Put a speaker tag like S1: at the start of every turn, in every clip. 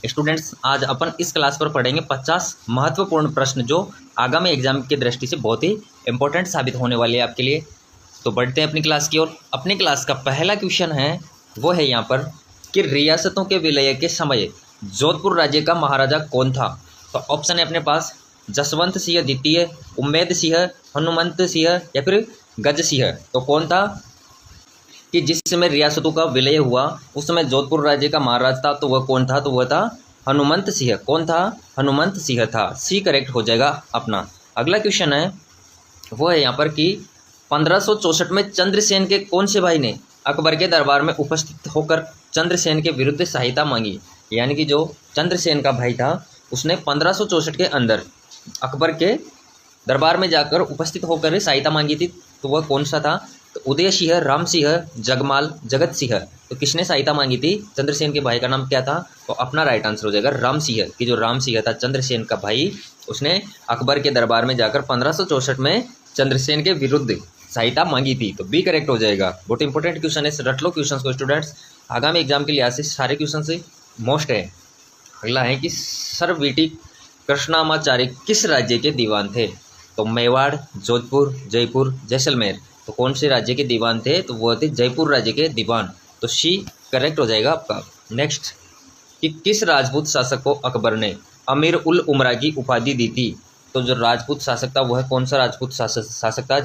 S1: Students आज अपन इस class पर पढ़ेंगे 50 महत्वपूर्ण प्रश्न जो आगामी एग्जाम की दृष्टि से बहुत ही इंपॉर्टेंट साबित होने वाले हैं आपके लिए। तो बढ़ते हैं अपनी क्लास की ओर। अपनी क्लास का पहला क्वेश्चन है वो है यहाँ पर कि रियासतों के विलय के समय जोधपुर राज्य का महाराजा कौन था। तो ऑप्शन है अपने पास जसवंत सिंह द्वितीय, उम्मेद सिंह, हनुमंत सिंह या फिर गज सिंह। तो कौन था कि जिस समय रियासतों का विलय हुआ उस समय जोधपुर राज्य का महाराज था, तो वह कौन था? तो वह था हनुमंत सिंह। कौन था? हनुमंत सिंह था। सी करेक्ट हो जाएगा अपना। अगला क्वेश्चन है वो है यहाँ पर कि 1564 में चंद्रसेन के कौन से भाई ने अकबर के दरबार में उपस्थित होकर चंद्रसेन के विरुद्ध सहायता मांगी। यानी कि जो चंद्रसेन का भाई था उसने 1564 के अंदर अकबर के दरबार में जाकर उपस्थित होकर सहायता मांगी थी। तो वह कौन सा था? तो उदय सिंह, राम सिंह, जगमाल, जगत सिंह। तो किसने सहायता मांगी थी? चंद्रसेन के भाई का नाम क्या था? तो अपना राइट आंसर हो जाएगा राम सिंह। कि जो राम सिंह था चंद्रसेन का भाई, उसने अकबर के दरबार में जाकर 1564 में चंद्रसेन के विरुद्ध सहायता मांगी थी। तो बी करेक्ट हो जाएगा। बहुत इंपॉर्टेंट क्वेश्चन है, रट लो क्वेश्चन को स्टूडेंट्स, आगामी एग्जाम के लिहाज से सारे क्वेश्चन से मोस्ट है। अगला है कि सर वीटी कृष्णामाचार्य किस राज्य के दीवान थे? तो मेवाड़, जोधपुर, जयपुर, जैसलमेर। तो कौन से राज्य के दीवान थे? तो वो थे जयपुर राज्य के दीवान। तो सी करेक्ट हो जाएगा आपका। नेक्स्ट कि किस राजपूत शासक को अकबर ने अमीर उल उमरा की उपाधि दी थी? तो जो राजपूत शासक था वह कौन सा राजपूत शासक था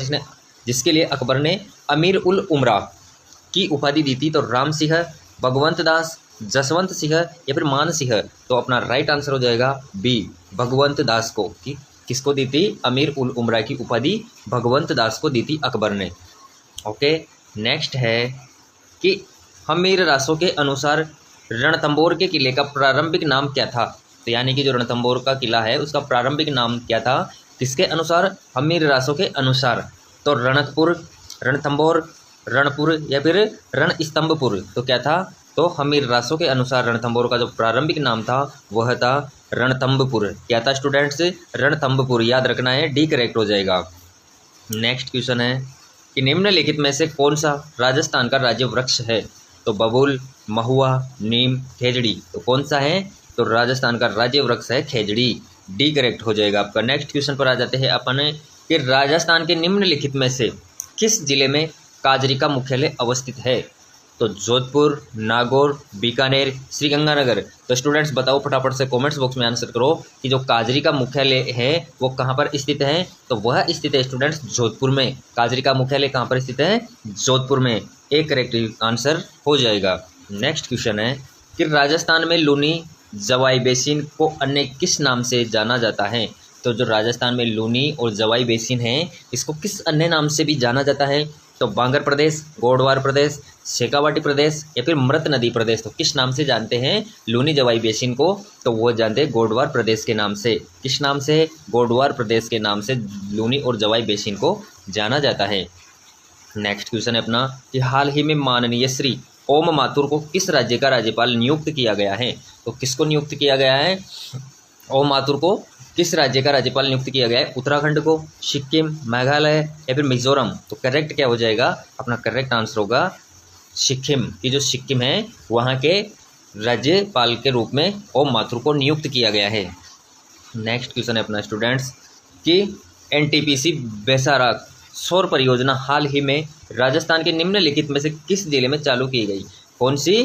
S1: जिसके लिए अकबर ने अमीर उल उमरा की उपाधि दी थी? तो राम सिंह, भगवंत दास, जसवंत सिंह या फिर मान सिंह। तो अपना राइट आंसर हो जाएगा बी, भगवंत दास को। कि किसको दी थी? अमीर उल उमरा की उपाधि भगवंत दास को दी थी अकबर ने। ओके, नेक्स्ट है कि हमीर रासों के अनुसार रणथंभौर के किले का प्रारंभिक नाम क्या था? तो यानी कि जो रणथंभौर का किला है उसका प्रारंभिक नाम क्या था? किसके अनुसार? हमीर रासों के अनुसार। तो रणकपुर, रणथंभौर, रणपुर या फिर रणस्तंभपुर। तो क्या था? तो हमीर रासों के अनुसार रणथंभौर का जो प्रारंभिक नाम था वह था रणथंभपुर। क्या था स्टूडेंट्स? रणथंभपुर। याद रखना है, डी करेक्ट हो जाएगा। नेक्स्ट क्वेश्चन है कि निम्नलिखित में से कौन सा राजस्थान का राज्य वृक्ष है? तो बबूल, महुआ, नीम, खेजड़ी। तो कौन सा है? तो राजस्थान का राज्य वृक्ष है खेजड़ी। डी करेक्ट हो जाएगा आपका। नेक्स्ट क्वेश्चन पर आ जाते हैं अपन कि राजस्थान के निम्नलिखित में से किस जिले में काजरी का मुख्यालय अवस्थित है? तो जोधपुर, नागौर, बीकानेर, श्रीगंगानगर। तो स्टूडेंट्स बताओ फटाफट से कमेंट्स बॉक्स में आंसर करो कि जो काजरी का मुख्यालय है वो कहाँ पर स्थित है? तो वह स्थित है स्टूडेंट्स जोधपुर में। काजरी का मुख्यालय कहाँ पर स्थित है? जोधपुर में। एक करेक्ट आंसर हो जाएगा। नेक्स्ट क्वेश्चन है कि राजस्थान में लूनी जवाई बेसिन को अन्य किस नाम से जाना जाता है? तो जो राजस्थान में लूनी और जवाई बेसिन है इसको किस अन्य नाम से भी जाना जाता है? तो बांगर प्रदेश, गोडवार प्रदेश, शेखावाटी प्रदेश या फिर मृत नदी प्रदेश। तो किस नाम से जानते हैं लूनी जवाई बेसिन को? तो वो जानते हैं गोडवार प्रदेश के नाम से। किस नाम से? गोडवार प्रदेश के नाम से लूनी और जवाई बेसिन को जाना जाता है। नेक्स्ट क्वेश्चन है अपना कि हाल ही में माननीय श्री ओम माथुर को किस राज्य का राज्यपाल नियुक्त किया गया है? तो किसको नियुक्त किया गया है? ओम माथुर को किस राज्य का राज्यपाल नियुक्त किया गया है? उत्तराखंड को, सिक्किम, मेघालय या फिर मिजोरम। तो करेक्ट क्या हो जाएगा? अपना करेक्ट आंसर होगा सिक्किम। की जो सिक्किम है वहाँ के राज्यपाल के रूप में ओम माथुर को नियुक्त किया गया है। नेक्स्ट क्वेश्चन है अपना स्टूडेंट्स कि एनटीपीसी बैसारा सौर परियोजना हाल ही में राजस्थान के निम्नलिखित में से किस जिले में चालू की गई? कौन सी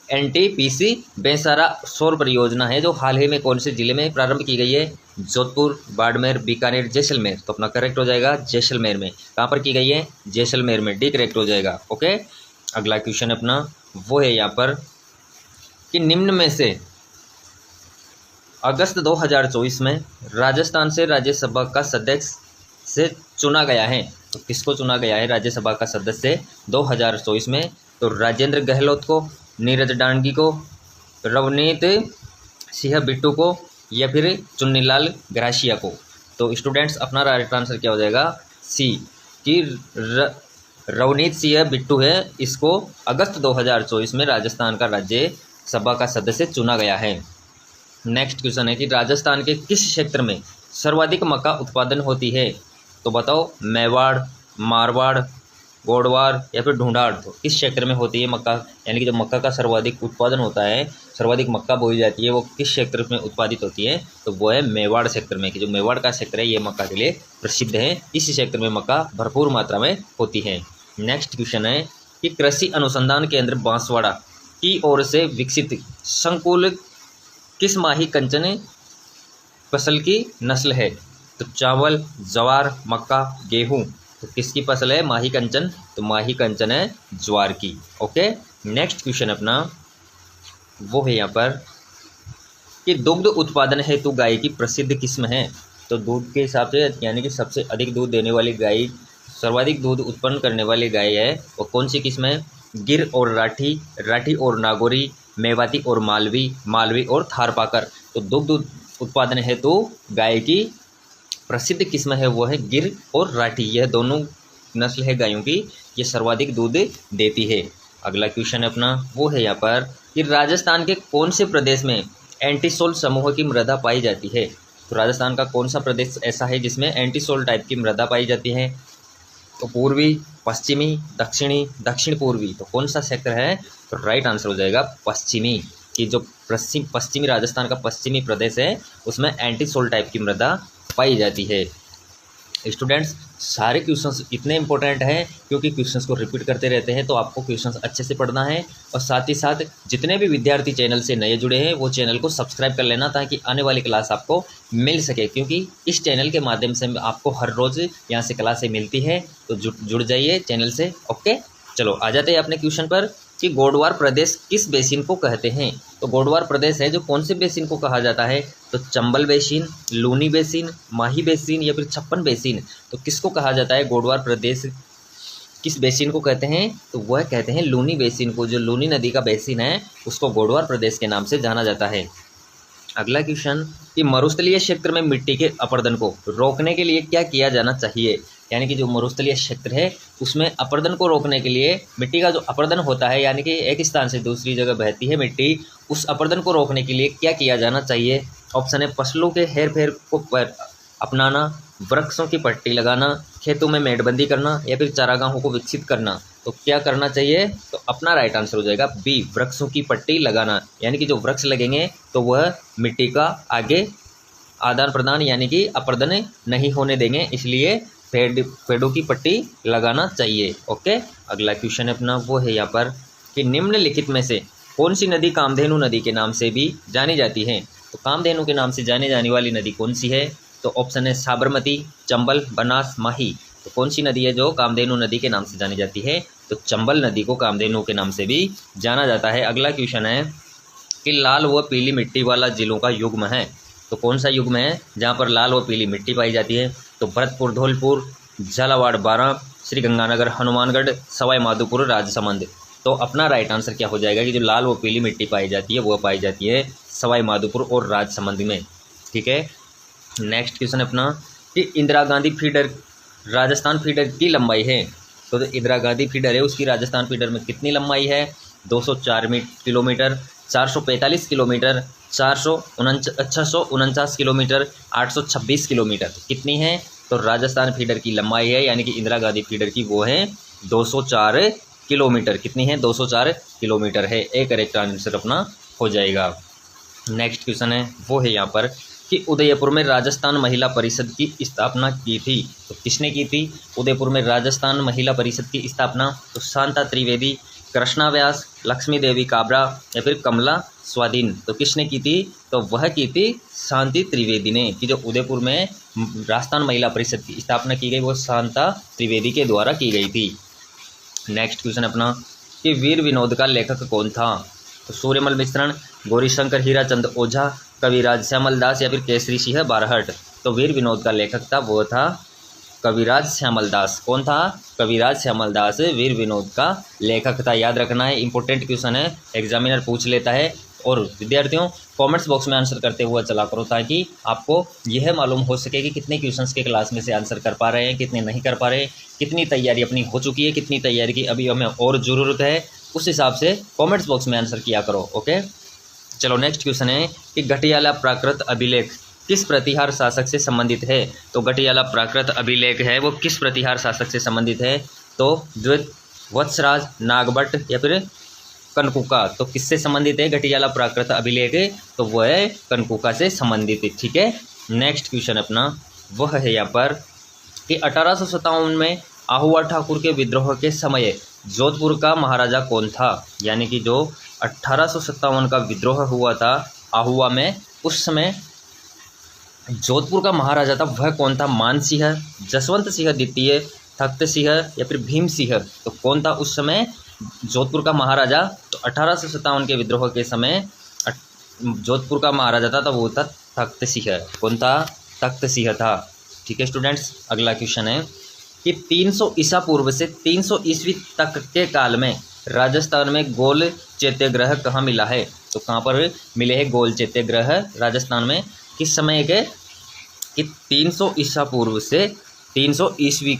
S1: एनटीपीसी बैसारा सौर परियोजना है जो हाल ही में कौन से जिले में प्रारंभ की गई है? जोधपुर, बाड़मेर, बीकानेर, जैसलमेर। तो अपना करेक्ट हो जाएगा जैसलमेर में। कहाँ पर की गई है? जैसलमेर में। डी करेक्ट हो जाएगा। ओके, अगला क्वेश्चन अपना वो है यहाँ पर कि निम्न में से अगस्त 2024 में राजस्थान से राज्यसभा का सदस्य से चुना गया है। तो किसको चुना गया है राज्यसभा का सदस्य 2024 में? तो राजेंद्र गहलोत को, नीरज डांगी को, रवनीत सिंह बिट्टू को या फिर चुन्नीलाल ग्रासिया को। तो स्टूडेंट्स अपना राइट आंसर क्या हो जाएगा? सी कि रवनीत सिंह बिट्टू है, इसको अगस्त 2024 में राजस्थान का राज्यसभा का सदस्य चुना गया है। नेक्स्ट क्वेश्चन है कि राजस्थान के किस क्षेत्र में सर्वाधिक मक्का उत्पादन होती है? तो बताओ मेवाड़, मारवाड़, गोडवार या फिर ढूंढाड़। तो किस क्षेत्र में होती है मक्का? यानी कि जो मक्का का सर्वाधिक उत्पादन होता है सर्वाधिक मक्का बोई जाती है वो किस क्षेत्र में उत्पादित होती है, तो वो है मेवाड़ क्षेत्र में, कि जो मेवाड़ का क्षेत्र है ये मक्का के लिए प्रसिद्ध है। इस क्षेत्र में मक्का भरपूर मात्रा में होती है। नेक्स्ट क्वेश्चन है कि कृषि अनुसंधान केंद्र बांसवाड़ा की ओर से विकसित संकुल किस माही कंचन फसल की नस्ल है, तो चावल, ज्वार, मक्का, गेहूं, तो किसकी फसल है माही कंचन, तो माही कंचन है ज्वार की। ओके, नेक्स्ट क्वेश्चन अपना वो है यहाँ पर कि दुग्ध उत्पादन हेतु गाय की प्रसिद्ध किस्म है, तो दूध के हिसाब से यानी कि सबसे अधिक दूध देने वाली गाय, सर्वाधिक दूध उत्पन्न करने वाली गाय है वो कौन सी किस्म है, गिर और राठी, राठी और नागौरी, मेवाती और मालवी, मालवी और थारपाकर। तो दुग्ध उत्पादन हेतु गाय की प्रसिद्ध किस्म है वो है गिर और राठी, यह दोनों नस्ल है गायों की, ये सर्वाधिक दूध देती है। अगला क्वेश्चन अपना वो है यहाँ पर कि राजस्थान के कौन से प्रदेश में एंटीसोल समूह की मृदा पाई जाती है, तो राजस्थान का कौन सा प्रदेश ऐसा है जिसमें एंटीसोल टाइप की मृदा पाई जाती है, तो पूर्वी, पश्चिमी, दक्षिणी, दक्षिण पूर्वी, तो कौन सा क्षेत्र है, तो राइट आंसर हो जाएगा पश्चिमी, कि जो पश्चिमी राजस्थान का पश्चिमी प्रदेश है उसमें एंटीसोल टाइप की मृदा पाई जाती है। स्टूडेंट्स, सारे क्वेश्चंस इतने इंपॉर्टेंट हैं क्योंकि क्वेश्चंस को रिपीट करते रहते हैं, तो आपको क्वेश्चंस अच्छे से पढ़ना है। और साथ ही साथ जितने भी विद्यार्थी चैनल से नए जुड़े हैं वो चैनल को सब्सक्राइब कर लेना ताकि आने वाली क्लास आपको मिल सके, क्योंकि इस चैनल के माध्यम से आपको हर रोज़ यहाँ से क्लासें मिलती है, तो जुड़ जाइए चैनल से। ओके, चलो आ जाते हैं अपने क्वेश्चन पर कि गोडवार प्रदेश किस बेसिन को कहते हैं, तो गोडवार प्रदेश है जो कौन से बेसिन को कहा जाता है, तो चंबल बेसिन, लूनी बेसिन, माही बेसिन या फिर छप्पन बेसिन, तो किसको कहा जाता है, गोडवार प्रदेश किस बेसिन को कहते हैं, तो वह कहते हैं लूनी बेसिन को, जो लूनी नदी का बेसिन है उसको गोडवार प्रदेश के नाम से जाना जाता है। अगला क्वेश्चन कि मरुस्थलीय क्षेत्र में मिट्टी के अपरदन को रोकने के लिए क्या किया जाना चाहिए, यानी कि जो मरुस्थलीय क्षेत्र है उसमें अपरदन को रोकने के लिए मिट्टी का जो अपरदन होता है, यानी कि एक स्थान से दूसरी जगह बहती है मिट्टी, उस अपरदन को रोकने के लिए क्या किया जाना चाहिए। ऑप्शन है फसलों के हेर फेर को अपनाना, वृक्षों की पट्टी लगाना, खेतों में मेड़बंदी करना या फिर चारागाहों को विकसित करना, तो क्या करना चाहिए, तो अपना राइट आंसर हो जाएगा बी, वृक्षों की पट्टी लगाना, यानी कि जो वृक्ष लगेंगे तो वह मिट्टी का आगे आदान प्रदान यानी कि अपरदन नहीं होने देंगे, इसलिए पेड़ों की पट्टी लगाना चाहिए। ओके, अगला क्वेश्चन अपना वो है यहाँ पर कि निम्नलिखित में से कौन सी नदी कामधेनु नदी के नाम से भी जानी जाती है, तो कामधेनु के नाम से जाने जाने वाली नदी कौन सी है, तो ऑप्शन है साबरमती, चंबल, बनास, माही, तो कौन सी नदी है जो कामधेनु नदी के नाम से जानी जाती है, तो चंबल नदी को कामधेनु के नाम से भी जाना जाता है। अगला क्वेश्चन है कि लाल व पीली मिट्टी वाला जिलों का युग्म है, तो कौन सा युग्म है जहाँ पर लाल व पीली मिट्टी पाई जाती है, तो भरतपुर, धौलपुर, झालावाड़, बारां, श्री गंगानगर, हनुमानगढ़, सवाई माधोपुर, राजसमंद, तो अपना राइट आंसर क्या हो जाएगा कि जो लाल व पीली मिट्टी पाई जाती है वह पाई जाती है सवाई माधोपुर और राजसमंद में। ठीक है, नेक्स्ट क्वेश्चन अपना कि इंदिरा गांधी फीडर राजस्थान फीडर की लंबाई है, तो जो इंदिरा गांधी फीडर है उसकी राजस्थान फीडर में कितनी लंबाई है, 204 किलोमीटर, 445 किलोमीटर, 649 किलोमीटर, 826 किलोमीटर, तो कितनी है, तो राजस्थान फीडर की लंबाई है यानी कि इंदिरा गांधी फीडर की वो है 204 किलोमीटर, कितनी है 204 किलोमीटर है, एक करेक्ट आंसर अपना हो जाएगा। नेक्स्ट क्वेश्चन है वो है यहाँ पर कि उदयपुर में राजस्थान महिला परिषद की स्थापना की थी, तो किसने की थी, उदयपुर में राजस्थान महिला परिषद की स्थापना, तो शांता त्रिवेदी, कृष्णा व्यास, लक्ष्मी देवी काबरा या फिर कमला स्वाधीन, तो किसने की थी, तो वह की थी शांति त्रिवेदी ने, कि जो उदयपुर में राजस्थान महिला परिषद की स्थापना की गई वो शांता त्रिवेदी के द्वारा की गई थी। नेक्स्ट क्वेश्चन अपना कि वीर विनोद का लेखक कौन था, तो सूर्यमल मिश्रण, गौरीशंकर हीराचंद ओझा, कविराज श्यामल दास या फिर केसरी सिंह बारहट, तो वीर विनोद का लेखक था वो था कविराज श्यामल दास। कौन था, कविराज श्यामल दास वीर विनोद का लेखक था। याद रखना है, इंपॉर्टेंट क्वेश्चन है, एग्जामिनर पूछ लेता है। और विद्यार्थियों कमेंट्स बॉक्स में आंसर करते हुए चला करो ताकि आपको यह मालूम हो सके कि कितने क्वेश्चंस के क्लास में से आंसर कर पा रहे हैं, कितने नहीं कर पा रहे, कितनी तैयारी अपनी हो चुकी है, कितनी तैयारी की अभी हमें और ज़रूरत है, उस हिसाब से कमेंट्स बॉक्स में आंसर किया करो। ओके, चलो नेक्स्ट क्वेश्चन है कि घटियाला प्राकृत अभिलेख किस प्रतिहार शासक से संबंधित है, तो घटियाला प्राकृत अभिलेख है वो किस प्रतिहार शासक से संबंधित है, तो द्वित, वत्सराज, नागभट्ट या फिर कनकुका। तो किससे संबंधित है घटियाला प्राकृत अभिलेख? तो वह है कनकुका से संबंधित है। ठीक है, नेक्स्ट क्वेश्चन अपना वह है यहाँ पर कि 1857 में आहुआ ठाकुर के विद्रोह के समय जोधपुर का महाराजा कौन था? यानी कि जो 1857 का विद्रोह हुआ था आहुआ में, उस समय जोधपुर का महाराजा था वह कौन था? मान सिंह, जसवंत सिंह द्वितीय, तख्त सिंह या फिर भीम सिंह? तो कौन था उस समय जोधपुर का महाराजा? तो 1857 के विद्रोह के समय जोधपुर का महाराजा था तो वो था तख्त सिंह। कौन था? तख्त सिंह था। ठीक है स्टूडेंट्स, अगला क्वेश्चन है कि 300 ईसा पूर्व से 300 ईस्वी तक के काल में राजस्थान में गोल चैत्य कहाँ मिला है? तो कहाँ पर मिले हैं गोल चैत्य राजस्थान में? किस समय के? कि 300 ईसा पूर्व से 300 ईस्वी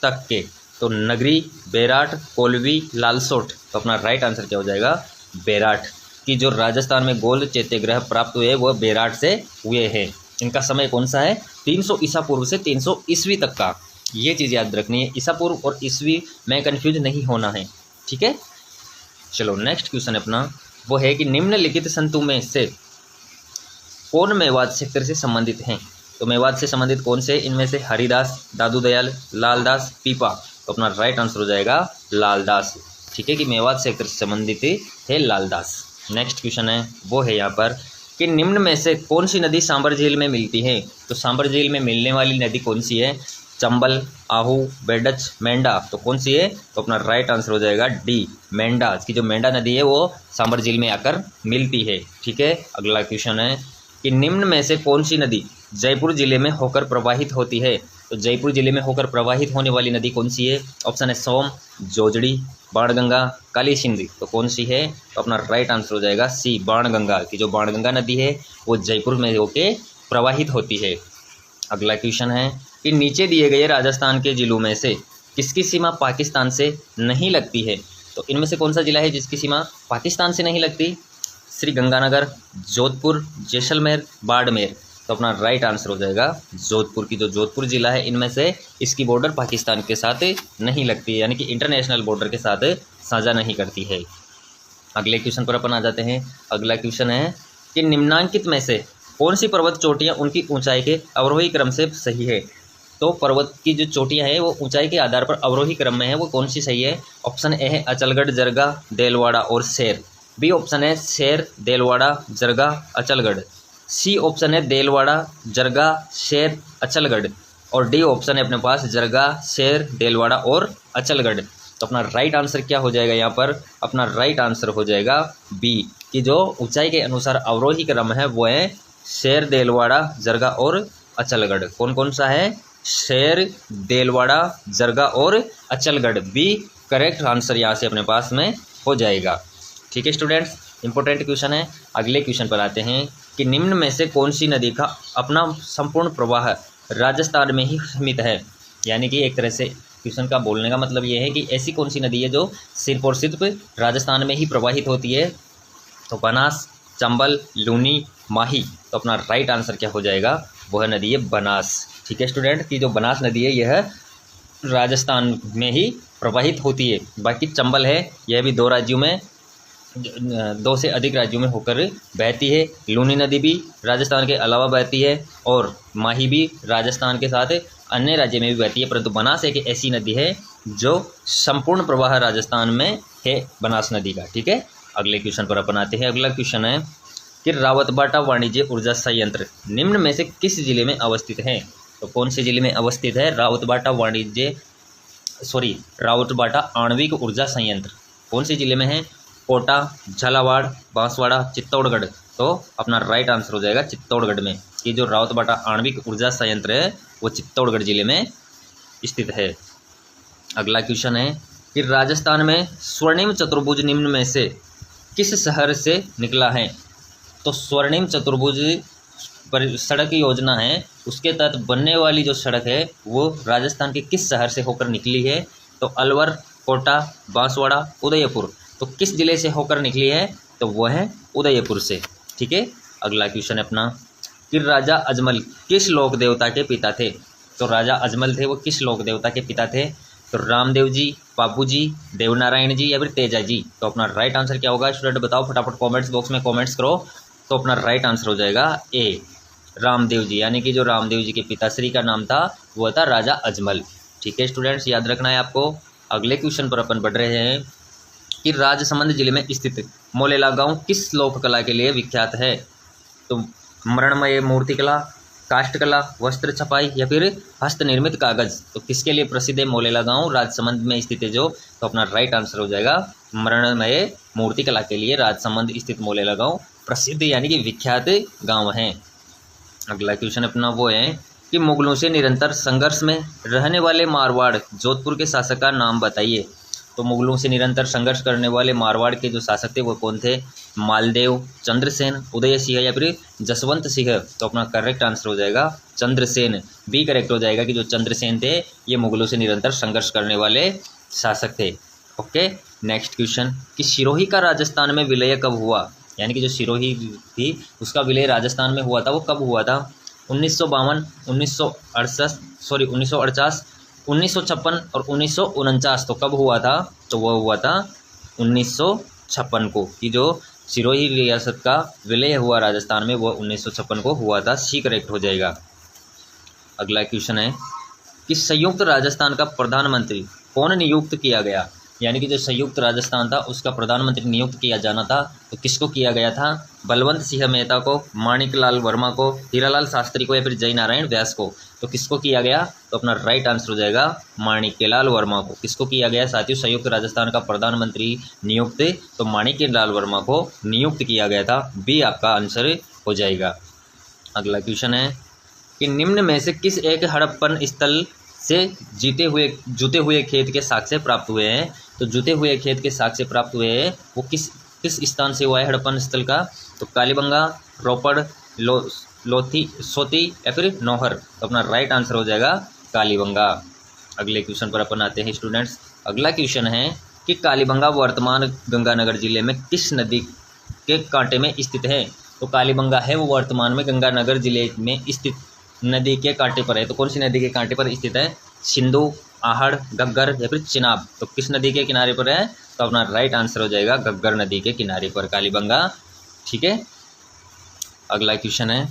S1: तक के। तो नगरी, बेराट, कोलवी, लालसोट। तो अपना राइट आंसर क्या हो जाएगा? बेराट। की जो राजस्थान में गोल चैत्य प्राप्त हुए वह बेराट से हुए हैं। इनका समय कौन सा है? 300 ईसा पूर्व से 300 ईस्वी तक का। ये चीज़ याद रखनी है, ईसा पूर्व और ईस्वी में कन्फ्यूज नहीं होना है। ठीक है, चलो नेक्स्ट क्वेश्चन अपना वो है कि निम्नलिखित संतों में से कौन मेवात क्षेत्र से संबंधित हैं? तो मेवात से संबंधित कौन से? इनमें से हरिदास, दादू दयाल, लालदास, पीपा। तो अपना राइट आंसर हो जाएगा लालदास। ठीक है, कि मेवात क्षेत्र से संबंधित है लालदास। नेक्स्ट क्वेश्चन है वो है यहाँ पर कि निम्न में से कौन सी नदी सांबर झील में मिलती है? तो सांबर झील में मिलने वाली नदी कौन सी है? चंबल, आहू, बेडच, मेंढा। तो कौन सी है? तो अपना राइट आंसर हो जाएगा डी, मेंढा। की जो मेंढा नदी है वो सांबर झील में आकर मिलती है। ठीक है, अगला क्वेश्चन है कि निम्न में से कौन सी नदी जयपुर जिले में होकर प्रवाहित होती है? तो जयपुर जिले में होकर प्रवाहित होने वाली नदी कौन सी है? ऑप्शन है सोम, जोजड़ी, बाणगंगा, काली सिंधी। तो कौन सी है? तो अपना राइट आंसर हो जाएगा सी, बाणगंगा। की जो बाणगंगा नदी है वो जयपुर में होकर प्रवाहित होती है। अगला क्वेश्चन है कि नीचे दिए गए राजस्थान के जिलों में से किसकी सीमा पाकिस्तान से नहीं लगती है? तो इनमें से कौन सा जिला है जिसकी सीमा पाकिस्तान से नहीं लगती? श्री गंगानगर, जोधपुर, जैसलमेर, बाड़मेर। तो अपना राइट आंसर हो जाएगा जोधपुर। की जो जोधपुर जिला है इनमें से इसकी बॉर्डर पाकिस्तान के साथ नहीं लगती है, यानी कि इंटरनेशनल बॉर्डर के साथ साझा नहीं करती है। अगले क्वेश्चन पर अपन आ जाते हैं। अगला क्वेश्चन है कि निम्नांकित में से कौन सी पर्वत चोटियाँ उनकी ऊंचाई के अवरोही क्रम से सही है? तो पर्वत की जो चोटियाँ हैं वो ऊंचाई के आधार पर अवरोही क्रम में है, वो कौन सी सही है? ऑप्शन ए है अचलगढ़, जरगा, देलवाड़ा और शेर। बी ऑप्शन है शेर, देलवाड़ा, जरगा, अचलगढ़। सी ऑप्शन है देलवाड़ा, जरगा, शेर, अचलगढ़। और डी ऑप्शन है अपने पास जरगा, शेर, देलवाड़ा और अचलगढ़। तो अपना राइट आंसर क्या हो जाएगा यहाँ पर? अपना राइट आंसर हो जाएगा बी, कि जो ऊंचाई के अनुसार अवरोही क्रम है वो है शेर, देलवाड़ा, जरगा और अचलगढ़। कौन कौन सा है? शेर, देलवाड़ा, जरगा और अचलगढ़। बी करेक्ट आंसर यहाँ से अपने पास में हो जाएगा। ठीक है स्टूडेंट्स, इंपॉर्टेंट क्वेश्चन है। अगले क्वेश्चन पर आते हैं कि निम्न में से कौन सी नदी का अपना संपूर्ण प्रवाह राजस्थान में ही सीमित है? यानी कि एक तरह से क्वेश्चन का बोलने का मतलब ये है कि ऐसी कौन सी नदी है जो सिर्फ और सिर्फ राजस्थान में ही प्रवाहित होती है? तो बनास, चंबल, लूनी, माही। तो अपना राइट आंसर क्या हो जाएगा? वह नदी है बनास। ठीक है स्टूडेंट, की जो बनास नदी है यह राजस्थान में ही प्रवाहित होती है। बाकी चंबल है यह भी दो से अधिक राज्यों में होकर बहती है। लूनी नदी भी राजस्थान के अलावा बहती है और माही भी राजस्थान के साथ अन्य राज्य में भी बहती है, परंतु बनास एक ऐसी नदी है जो संपूर्ण प्रवाह राजस्थान में है, बनास नदी का। ठीक है, अगले क्वेश्चन पर अपन आते हैं। अगला क्वेश्चन है कि रावतबाटा वाणिज्य ऊर्जा संयंत्र निम्न में से किस जिले में अवस्थित है? तो कौन से जिले में अवस्थित है रावतबाटा आणविक ऊर्जा संयंत्र? कौन से जिले में है? कोटा, झालावाड़, बांसवाड़ा, चित्तौड़गढ़। तो अपना राइट आंसर हो जाएगा चित्तौड़गढ़ में। ये जो रावतबाटा आणविक ऊर्जा संयंत्र है वो चित्तौड़गढ़ जिले में स्थित है। अगला क्वेश्चन है कि राजस्थान में स्वर्णिम चतुर्भुज निम्न में से किस शहर से निकला है? तो स्वर्णिम चतुर्भुज सड़क योजना है, उसके तहत बनने वाली जो सड़क है वो राजस्थान के किस शहर से होकर निकली है? तो अलवर, कोटा, बांसवाड़ा, उदयपुर। तो किस जिले से होकर निकली है? तो वह है उदयपुर से। ठीक है, अगला क्वेश्चन अपना कि राजा अजमल किस लोक देवता के पिता थे? तो राजा अजमल थे वो किस लोक देवता के पिता थे? तो रामदेव जी, बाबू जी, देवनारायण जी या फिर तेजा जी। तो अपना राइट आंसर क्या होगा स्टूडेंट, बताओ फटाफट कमेंट्स बॉक्स में कमेंट्स करो। तो अपना राइट आंसर हो जाएगा ए, रामदेव जी, यानी कि जो रामदेव जी के पिताश्री का नाम था वो था राजा अजमल। ठीक है स्टूडेंट्स, याद रखना है आपको। अगले क्वेश्चन पर अपन बढ़ रहे हैं कि राजसमंद जिले में स्थित मोलेला गांव किस लोक कला के लिए विख्यात है। तो मृणमय मूर्तिकला, काष्ठकला, वस्त्र छपाई या फिर हस्त निर्मित कागज। तो किसके लिए प्रसिद्ध है मोलेला गांव, राजसमंद में स्थित है जो। तो अपना राइट आंसर हो जाएगा मृणमय मूर्तिकला के लिए राजसमंद स्थित मोलेला गांव प्रसिद्ध यानी कि विख्यात गांव है। अगला क्वेश्चन अपना वो है कि मुगलों से निरंतर संघर्ष में रहने वाले मारवाड़ जोधपुर के शासक का नाम बताइए। तो मुगलों से निरंतर संघर्ष करने वाले मारवाड़ के जो शासक थे वो कौन थे, मालदेव, चंद्रसेन, उदय सिंह या फिर जसवंत सिंह। तो अपना करेक्ट आंसर हो जाएगा चंद्रसेन, बी करेक्ट हो जाएगा कि जो चंद्रसेन थे ये मुगलों से निरंतर संघर्ष करने वाले शासक थे। ओके, नेक्स्ट क्वेश्चन कि सिरोही का राजस्थान में विलय कब हुआ, यानी कि जो सिरोही थी उसका विलय राजस्थान में हुआ था वो कब हुआ था। 1952, 1968, 1956 और 1949। तो कब हुआ था, तो वह हुआ था 1956 को, कि जो सिरोही रियासत का विलय हुआ राजस्थान में वो 1956 को हुआ था। सी करेक्ट हो जाएगा। अगला क्वेश्चन है कि संयुक्त राजस्थान का प्रधानमंत्री कौन नियुक्त किया गया, यानी कि जो संयुक्त राजस्थान था उसका प्रधानमंत्री नियुक्त किया जाना था तो किसको किया गया था, बलवंत सिंह मेहता को, माणिकलाल वर्मा को, हीरालाल शास्त्री को या फिर जयनारायण व्यास को। तो किसको किया गया, तो अपना राइट आंसर हो जाएगा माणिक्यलाल वर्मा को। किसको किया गया साथियों, संयुक्त राजस्थान का प्रधानमंत्री नियुक्त तो माणिक्यलाल वर्मा को नियुक्त किया गया था। बी आपका आंसर हो जाएगा। अगला क्वेश्चन है कि निम्न में से किस एक हड़प्पन स्थल से जुते हुए खेत के साक्ष्य प्राप्त हुए हैं। तो जुते हुए खेत के साक्ष्य प्राप्त हुए हैं वो किस स्थान से हुआ है हड़प्पन स्थल का, तो कालीबंगा, रोपड़, लोथी, सोती या फिर नौहर। तो अपना राइट आंसर हो जाएगा कालीबंगा। अगले क्वेश्चन पर अपन आते हैं स्टूडेंट्स। अगला क्वेश्चन है कि कालीबंगा वर्तमान गंगानगर जिले में किस नदी के कांटे में स्थित है। तो कालीबंगा है वो वर्तमान में गंगानगर जिले में स्थित नदी के कांटे पर है। तो कौन सी नदी के कांटे पर स्थित है, सिंधु, आहड़, घग्गर या फिर चिनाब। तो किस नदी के किनारे पर है, तो अपना राइट आंसर हो जाएगा घग्गर नदी के किनारे पर कालीबंगा। ठीक है, अगला क्वेश्चन है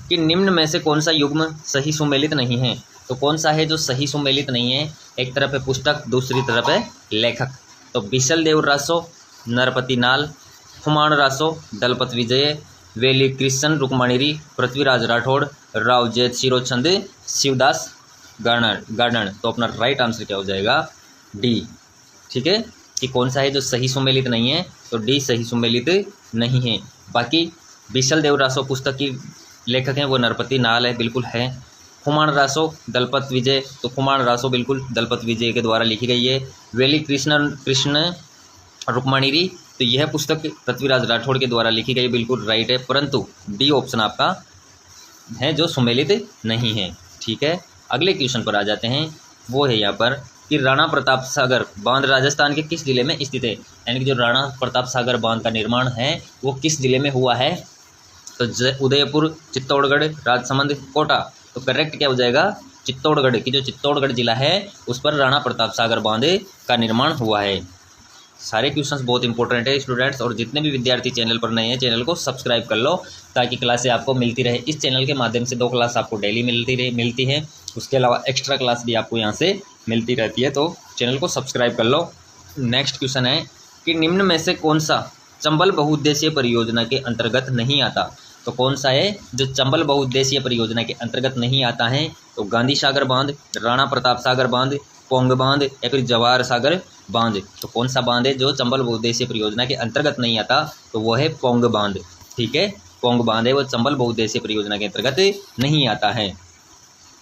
S1: कि निम्न में से कौन सा युग्म सही सुमेलित नहीं है। तो कौन सा है जो सही सुमेलित नहीं है, एक तरफ है पुस्तक, दूसरी तरफ है लेखक। तो बिसल देव रासो, नरपति नाल, खुमान रासो, दलपत विजय, वेली कृष्ण रुक्मणिरी, पृथ्वीराज राठौड़, राव जैत शिरोचंद, शिवदास गार्डन। तो अपना राइट आंसर क्या हो जाएगा, डी। ठीक है, कि कौन सा है जो सही सुमेलित नहीं है, तो डी सही सुमेलित नहीं है। बाकी बिसल देव रासो पुस्तक की लेखक हैं वो नरपति नाल है, बिल्कुल है। खुमान रासो, दलपत विजय, तो खुमान रासो बिल्कुल दलपत विजय के द्वारा लिखी गई है। वेली कृष्ण रुक्मणिरी, तो यह पुस्तक पृथ्वीराज राठौड़ के द्वारा लिखी गई, बिल्कुल राइट है। परंतु डी ऑप्शन आपका है जो सुमेलित नहीं है। ठीक है, अगले क्वेश्चन पर आ जाते हैं। वो है यहाँ पर कि राणा प्रताप सागर बांध राजस्थान के किस जिले में स्थित है, यानी कि जो राणा प्रताप सागर बांध का निर्माण है वो किस जिले में हुआ है। तो उदयपुर, चित्तौड़गढ़, राजसमंद, कोटा। तो करेक्ट क्या हो जाएगा, चित्तौड़गढ़ की जो चित्तौड़गढ़ जिला है उस पर राणा प्रताप सागर बांध का निर्माण हुआ है। सारे क्वेश्चंस बहुत इंपॉर्टेंट है स्टूडेंट्स, और जितने भी विद्यार्थी चैनल पर नए हैं चैनल को सब्सक्राइब कर लो ताकि क्लासें आपको मिलती रहे। इस चैनल के माध्यम से 2 क्लास आपको डेली मिलती है, उसके अलावा एक्स्ट्रा क्लास भी आपको यहाँ से मिलती रहती है, तो चैनल को सब्सक्राइब कर लो। नेक्स्ट क्वेश्चन है कि निम्न में से कौन सा चंबल बहुउद्देशीय परियोजना के अंतर्गत नहीं आता। तो कौन सा है जो चंबल बहुउद्देशीय परियोजना के अंतर्गत नहीं आता है, तो गांधी सागर बांध, राणा प्रताप सागर बांध, पोंग बांध या फिर जवाहर सागर बांध। तो कौन सा बांध है जो चंबल बहुउद्देशीय परियोजना के अंतर्गत नहीं आता, तो वो है पोंग बांध। ठीक है, पोंग बांध है वो चंबल बहुउद्देशीय परियोजना के अंतर्गत नहीं आता है।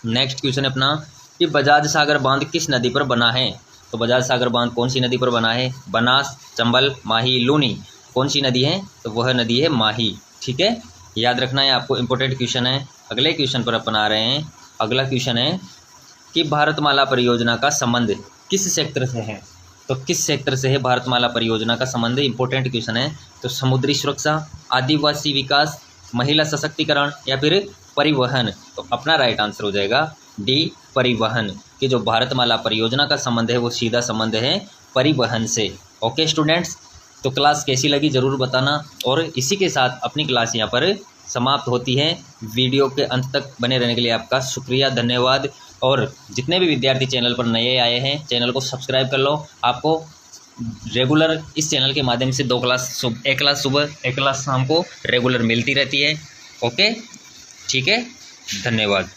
S1: नेक्स्ट क्वेश्चन अपना कि बजाज सागर बांध किस नदी पर बना है। तो बजाज सागर बांध कौन सी नदी पर बना है, बनास, चंबल, माही, लूनी। कौन सी नदी है, तो वह नदी है माही। ठीक है, याद रखना है आपको, इंपॉर्टेंट क्वेश्चन है। अगले क्वेश्चन पर अपन आ रहे हैं। अगला क्वेश्चन है कि भारतमाला परियोजना का संबंध किस सेक्टर से है। तो किस सेक्टर से है भारतमाला परियोजना का संबंध, इंपॉर्टेंट क्वेश्चन है। तो समुद्री सुरक्षा, आदिवासी विकास, महिला सशक्तिकरण या फिर परिवहन। तो अपना राइट आंसर हो जाएगा डी परिवहन, कि जो भारतमाला परियोजना का संबंध है वो सीधा संबंध है परिवहन से। ओके स्टूडेंट्स, तो क्लास कैसी लगी ज़रूर बताना, और इसी के साथ अपनी क्लास यहाँ पर समाप्त होती है। वीडियो के अंत तक बने रहने के लिए आपका शुक्रिया, धन्यवाद। और जितने भी विद्यार्थी चैनल पर नए आए हैं, चैनल को सब्सक्राइब कर लो। आपको रेगुलर इस चैनल के माध्यम से एक क्लास सुबह, एक क्लास शाम को रेगुलर मिलती रहती है। ओके, ठीक है, धन्यवाद।